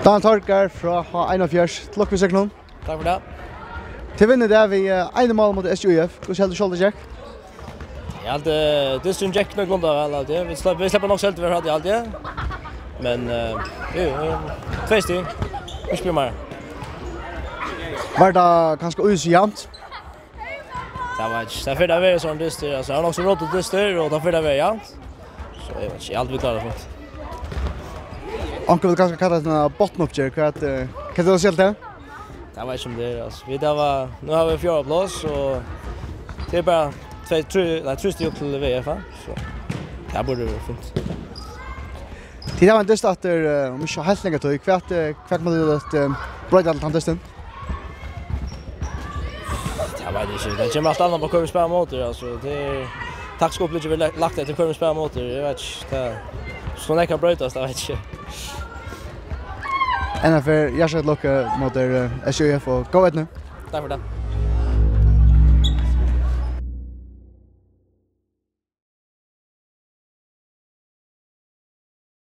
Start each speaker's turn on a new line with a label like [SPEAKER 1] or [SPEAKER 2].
[SPEAKER 1] Torgarð fra H71, til lukke vi noen.
[SPEAKER 2] Takk for det.
[SPEAKER 1] Til vinner det vi ene mål mot SJUF. Hvordan helst du skjoldet, Jack?
[SPEAKER 2] Jeg har alltid dysten Jack nok rundt av alltid. Vi slipper nok selv til vi har alltid. Men jo, 2 stig. Vi spiller mer.
[SPEAKER 1] Var det ganske usjant?
[SPEAKER 2] Det var ikke. Det er fyrre av sånn dyster. Altså, jeg har nok så råd til dyster, og det er fyrre av jant. Så jeg vet ikke, jeg har alltid klaret det.
[SPEAKER 1] Anker vil ganske kalle det en bottenopgjør. Hva er det selv til?
[SPEAKER 2] Det var ikke om det. Altså. Nu har vi 4 plås, og det er bare 3 stig opp til VF. Så det burde være fint.
[SPEAKER 1] Tid var en dyst at om ikke helt lenge tog. Hva må du gjøre brøyde alt han dysten?
[SPEAKER 2] Jag vet inte. Det kommer allt annat på kurva spela motor alltså det tackskap blir väl lagt efter kurva spela motor. Jag vet inte. Så när kan brytas det vet jag.
[SPEAKER 1] En av er jag ska lucka mot SJUF och gå vet nu.
[SPEAKER 2] Tack för det.